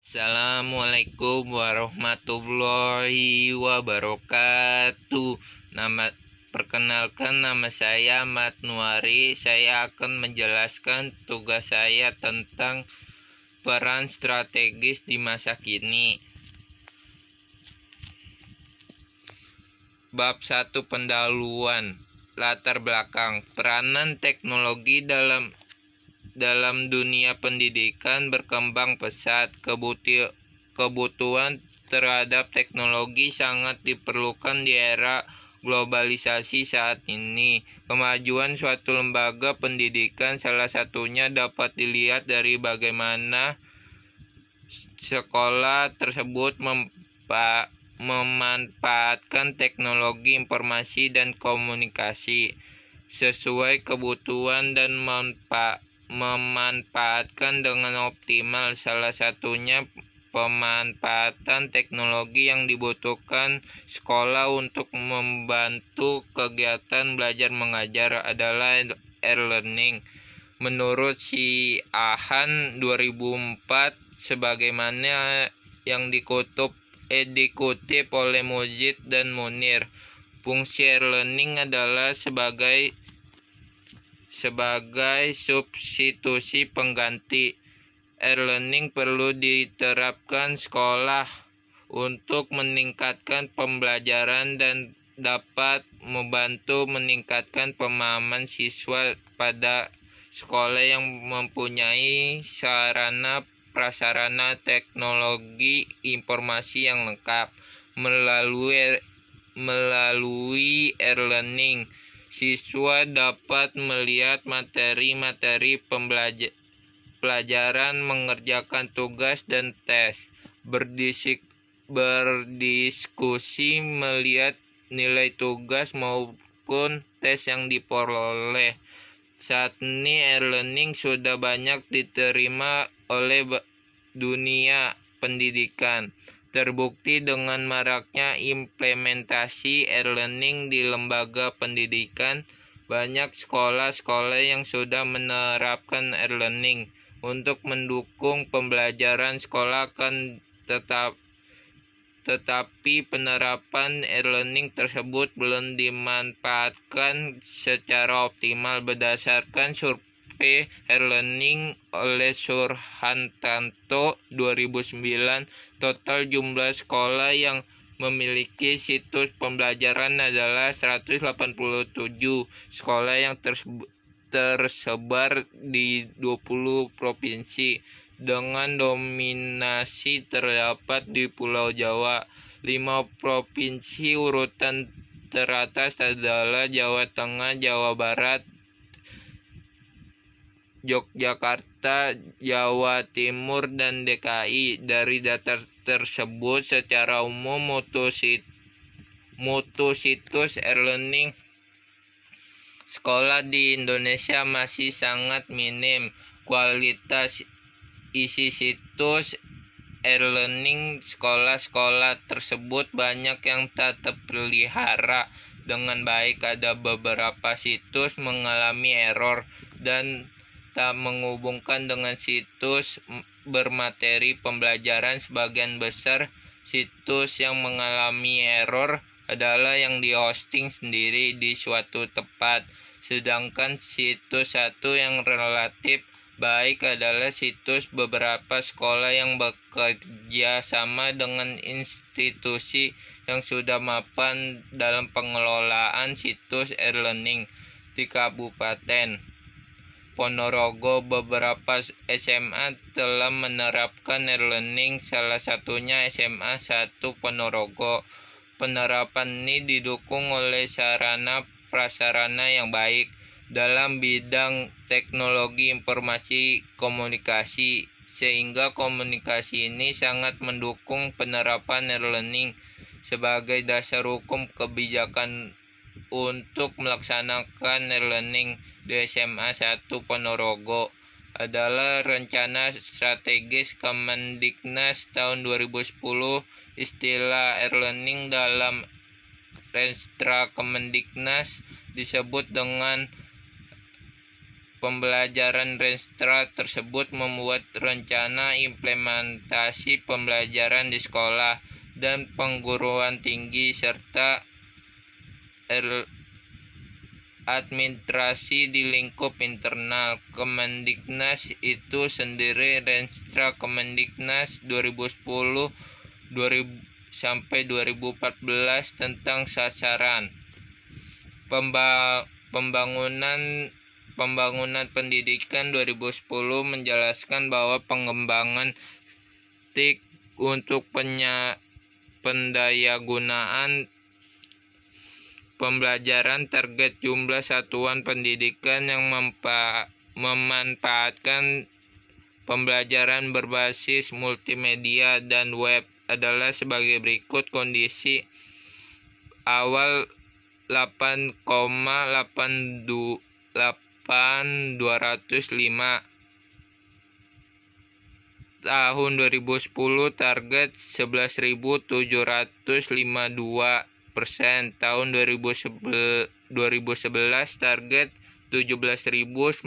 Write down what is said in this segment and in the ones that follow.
Assalamualaikum warahmatullahi wabarakatuh. Perkenalkan, nama saya Ahmad Nuari. Saya akan menjelaskan tugas saya tentang peran strategis di masa kini. Bab 1, pendahuluan. Latar belakang. Peranan teknologi dalam dunia pendidikan berkembang pesat. Kebutuhan terhadap teknologi sangat diperlukan di era globalisasi saat ini. Kemajuan suatu lembaga pendidikan salah satunya dapat dilihat dari bagaimana sekolah tersebut memanfaatkan teknologi informasi dan komunikasi sesuai kebutuhan dan memanfaatkan dengan optimal. Salah satunya pemanfaatan teknologi yang dibutuhkan sekolah untuk membantu kegiatan belajar mengajar adalah e-learning. Menurut si Ahan 2004, sebagaimana yang dikutip oleh Mujid dan Munir, fungsi e-learning adalah sebagai substitusi pengganti. E-learning perlu diterapkan sekolah untuk meningkatkan pembelajaran dan dapat membantu meningkatkan pemahaman siswa pada sekolah yang mempunyai sarana prasarana teknologi informasi yang lengkap. Melalui e-learning, siswa dapat melihat materi-materi pelajaran, mengerjakan tugas dan tes, berdiskusi, melihat nilai tugas maupun tes yang diperoleh. Saat ini e-learning sudah banyak diterima oleh dunia pendidikan. Terbukti dengan maraknya implementasi e-learning di lembaga pendidikan, banyak sekolah-sekolah yang sudah menerapkan e-learning. Untuk mendukung pembelajaran sekolah tetapi penerapan e-learning tersebut belum dimanfaatkan secara optimal. Berdasarkan survei e-learning oleh Surhantanto 2009, total jumlah sekolah yang memiliki situs pembelajaran adalah 187 sekolah yang tersebar di 20 provinsi. Dengan dominasi terdapat di Pulau Jawa. 5 provinsi urutan teratas adalah Jawa Tengah, Jawa Barat, Yogyakarta, Jawa Timur, dan DKI. Dari data tersebut, secara umum mutu situs e-learning sekolah di Indonesia masih sangat minim. Kualitas isi situs e-learning sekolah-sekolah tersebut banyak yang tak terpelihara dengan baik. Ada beberapa situs mengalami error dan tak menghubungkan dengan situs bermateri pembelajaran. Sebagian besar situs yang mengalami error adalah yang di-hosting sendiri di suatu tempat, sedangkan situs satu yang relatif baik adalah situs beberapa sekolah yang bekerja sama dengan institusi yang sudah mapan dalam pengelolaan situs e-learning. Di Kabupaten Ponorogo, beberapa SMA telah menerapkan e-learning, salah satunya SMA 1 Ponorogo. Penerapan ini didukung oleh sarana prasarana yang baik dalam bidang teknologi informasi komunikasi, sehingga komunikasi ini sangat mendukung penerapan e-learning. Sebagai dasar hukum kebijakan untuk melaksanakan e-learning di SMA 1 Ponorogo adalah Rencana Strategis Kemendiknas tahun 2010. Istilah e-learning dalam Renstra Kemendiknas disebut dengan pembelajaran Renstra tersebut membuat rencana implementasi pembelajaran di sekolah dan perguruan tinggi serta administrasi di lingkup internal. Kemendiknas itu sendiri Renstra Kemendiknas 2010 sampai 2014 tentang sasaran Pembangunan pendidikan 2010 menjelaskan bahwa pengembangan TIK untuk pendayagunaan pembelajaran target jumlah satuan pendidikan yang memanfaatkan pembelajaran berbasis multimedia dan web adalah sebagai berikut. Kondisi awal 8,205 tahun 2010 target 11.752%, tahun 2011 target 17.984,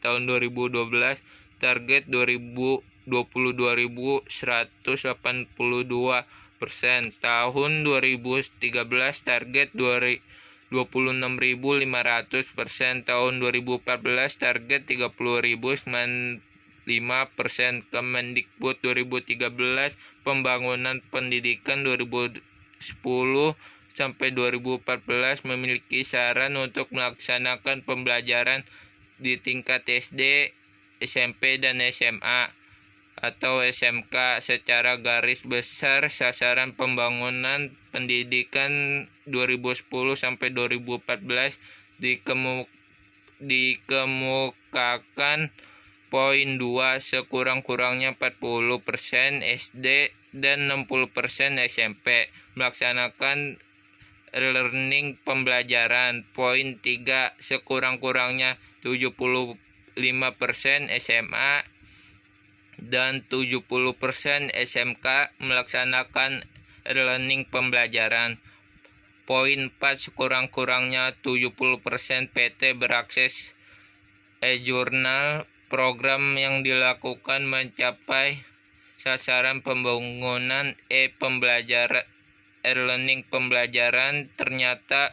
tahun 2012 target 22.182%, tahun 2013 target 26.500%, tahun 2014 target 30.095%. Kemendikbud 2013 Pembangunan Pendidikan 2010 sampai 2014 memiliki saran untuk melaksanakan pembelajaran di tingkat SD, SMP, dan SMA atau SMK secara garis besar. Sasaran pembangunan pendidikan 2010 sampai 2014 dikemukakan poin 2, sekurang-kurangnya 40% SD dan 60% SMP melaksanakan e-learning pembelajaran. Poin 3, sekurang-kurangnya 75% SMA dan 70% SMK melaksanakan e-learning pembelajaran. Poin 4, sekurang-kurangnya 70% PT berakses e-jurnal. Program yang dilakukan mencapai sasaran pembangunan e-learning pembelajaran ternyata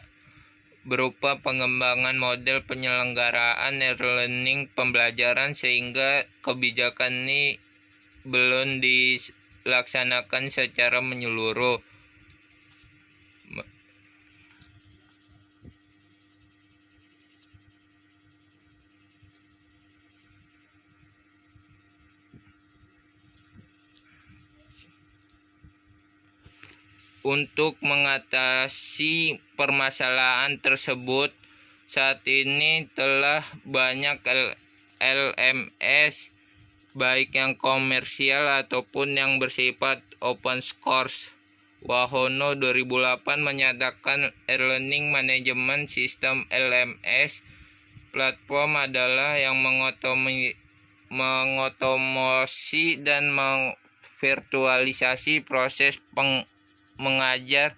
berupa pengembangan model penyelenggaraan e-learning pembelajaran, sehingga kebijakan ini belum dilaksanakan secara menyeluruh. Untuk mengatasi permasalahan tersebut, saat ini telah banyak LMS baik yang komersial ataupun yang bersifat open source. Wahono 2008 menyatakan e-learning management system LMS platform adalah yang mengotomasi dan mengvirtualisasi proses mengajar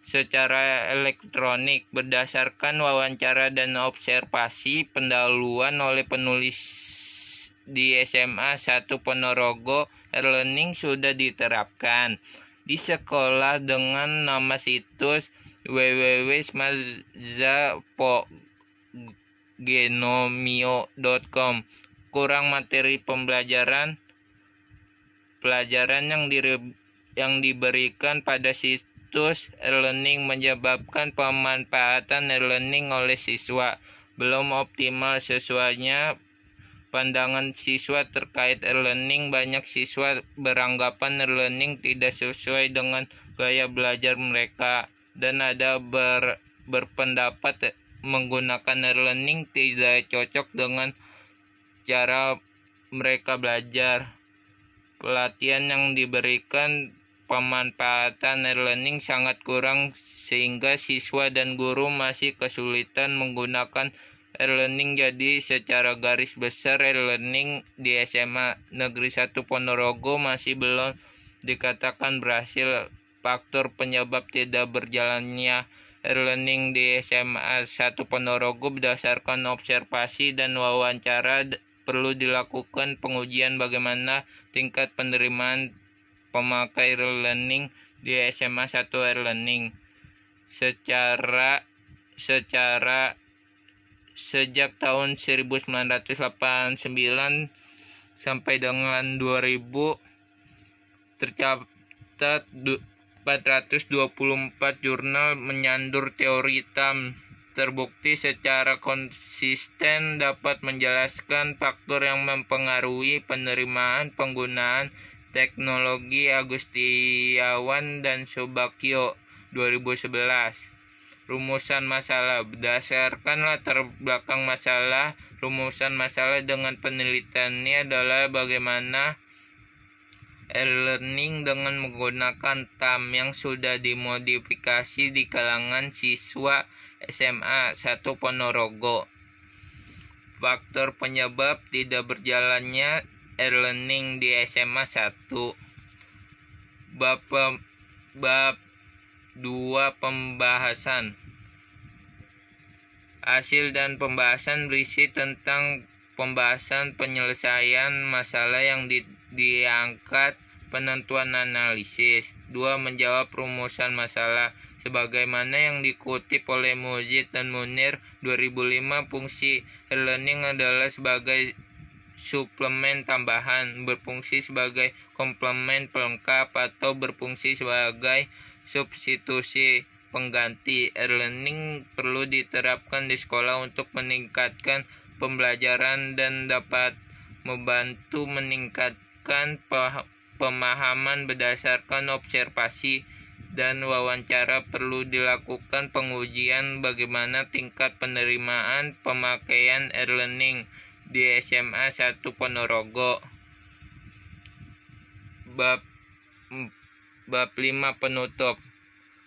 secara elektronik. Berdasarkan wawancara dan observasi pendahuluan oleh penulis di SMA 1 Ponorogo, e-learning sudah diterapkan di sekolah dengan nama situs www.smazzapogenomio.com. Kurang materi pelajaran yang diberikan pada situs e-learning menyebabkan pemanfaatan e-learning oleh siswa belum optimal. Sesuainya pandangan siswa terkait e-learning, banyak siswa beranggapan e-learning tidak sesuai dengan gaya belajar mereka, dan ada berpendapat menggunakan e-learning tidak cocok dengan cara mereka belajar. Pelatihan yang diberikan pemanfaatan e-learning sangat kurang, sehingga siswa dan guru masih kesulitan menggunakan e-learning. Jadi secara garis besar e-learning di SMA Negeri 1 Ponorogo masih belum dikatakan berhasil. Faktor penyebab tidak berjalannya e-learning di SMA 1 Ponorogo berdasarkan observasi dan wawancara. Perlu dilakukan pengujian bagaimana tingkat penerimaan pemakai e-learning di SMA 1 e-learning secara sejak tahun 1989 sampai dengan 2000 tercatat 424 jurnal menyandur teori hitam. Terbukti secara konsisten dapat menjelaskan faktor yang mempengaruhi penerimaan penggunaan teknologi. Agustiawan dan Subakyo 2011. Rumusan masalah. Berdasarkan latar belakang masalah, rumusan masalah dengan penelitiannya adalah bagaimana e-learning dengan menggunakan TAM yang sudah dimodifikasi di kalangan siswa SMA 1 Ponorogo. Faktor penyebab tidak berjalannya e-learning di SMA 1. Bab 2 pembahasan. Hasil dan pembahasan berisi tentang pembahasan penyelesaian masalah yang diangkat, penentuan analisis. 2. Menjawab rumusan masalah. Sebagaimana yang dikutip oleh Mujid dan Munir 2005, fungsi e-learning adalah sebagai suplemen tambahan, berfungsi sebagai komplement pelengkap, atau berfungsi sebagai substitusi pengganti. E-learning perlu diterapkan di sekolah untuk meningkatkan pembelajaran dan dapat membantu meningkatkan pemahaman berdasarkan observasi dan wawancara. Perlu dilakukan pengujian bagaimana tingkat penerimaan pemakaian e-learning di SMA 1 Ponorogo. Bab 5 penutup.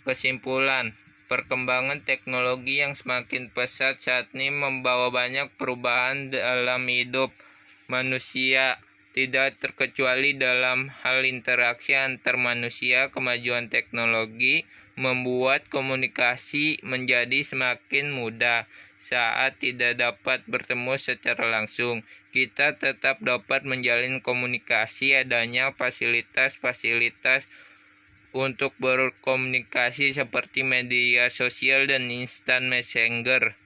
Kesimpulan. Perkembangan teknologi yang semakin pesat saat ini membawa banyak perubahan dalam hidup manusia, tidak terkecuali dalam hal interaksi antar manusia. Kemajuan teknologi membuat komunikasi menjadi semakin mudah. Saat tidak dapat bertemu secara langsung, kita tetap dapat menjalin komunikasi. Adanya fasilitas-fasilitas untuk berkomunikasi seperti media sosial dan instant messenger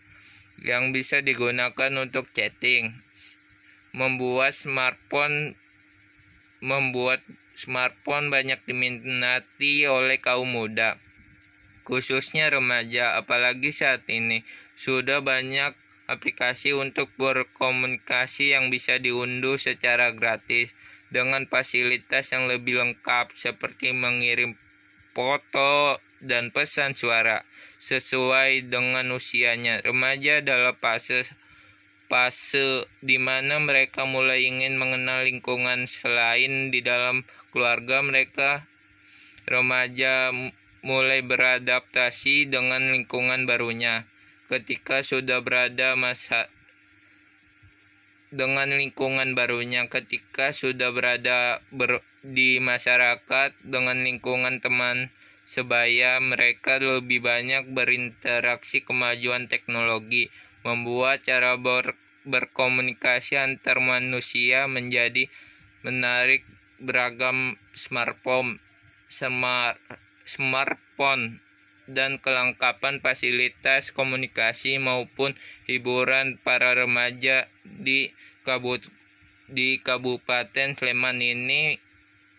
yang bisa digunakan untuk chatting, membuat smartphone banyak diminati oleh kaum muda, khususnya remaja. Apalagi saat ini sudah banyak aplikasi untuk berkomunikasi yang bisa diunduh secara gratis dengan fasilitas yang lebih lengkap seperti mengirim foto dan pesan suara sesuai dengan usianya. Remaja adalah fase di mana mereka mulai ingin mengenal lingkungan selain di dalam keluarga mereka. Remaja mulai beradaptasi dengan lingkungan barunya. Ketika sudah berada di masyarakat dengan lingkungan teman sebaya, mereka lebih banyak berinteraksi. Kemajuan teknologi membuat cara berkomunikasi antar manusia menjadi menarik. Beragam smartphone dan kelengkapan fasilitas komunikasi maupun hiburan para remaja di Kabupaten Sleman ini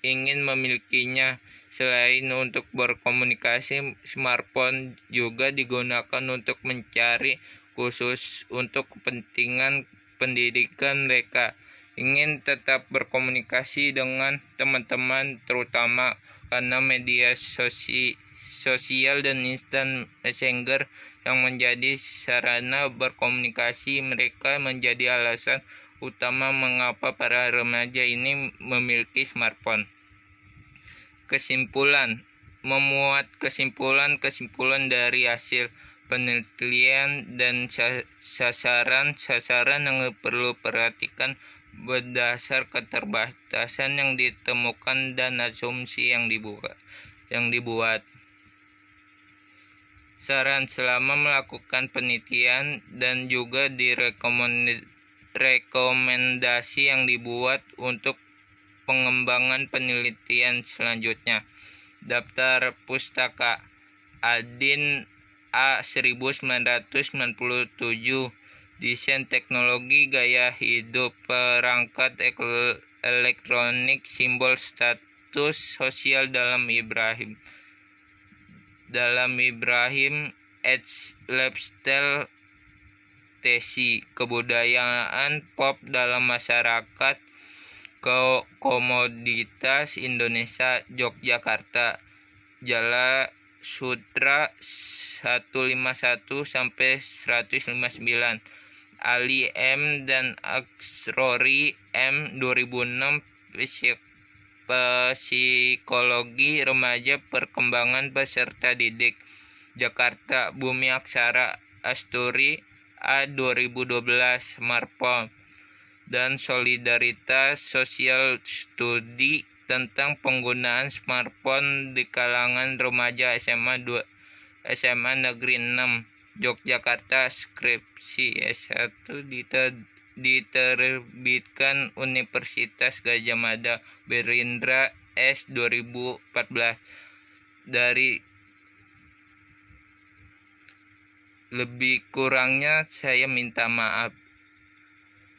ingin memilikinya. Selain untuk berkomunikasi, smartphone juga digunakan untuk mencari, khusus untuk kepentingan pendidikan. Mereka ingin tetap berkomunikasi dengan teman-teman, terutama karena media sosial dan instant messenger yang menjadi sarana berkomunikasi mereka menjadi alasan utama mengapa para remaja ini memiliki smartphone. Kesimpulan. Memuat kesimpulan dari hasil penelitian dan sasaran yang perlu perhatikan berdasar keterbatasan yang ditemukan dan asumsi yang dibuat. saran selama melakukan penelitian dan juga rekomendasi yang dibuat untuk pengembangan penelitian selanjutnya. Daftar Pustaka Adin A 1997, Desain Teknologi Gaya Hidup Perangkat Elektronik Simbol Status Sosial dalam Ibrahim Edge Lifestyle Tesi Kebudayaan Pop dalam Masyarakat Komoditas Indonesia Yogyakarta, Jala Sutra 151 sampai 159, Ali M dan Aksrori M 2006, Psikologi Remaja Perkembangan Peserta Didik, Jakarta, Bumi Aksara Asturi A 2012, Marpol, dan Solidaritas Sosial Studi tentang penggunaan smartphone di kalangan remaja SMA Negeri 6 Yogyakarta, skripsi S1 diterbitkan Universitas Gadjah Mada, Berindra S 2014. Dari lebih kurangnya saya minta maaf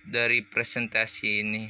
dari presentasi ini.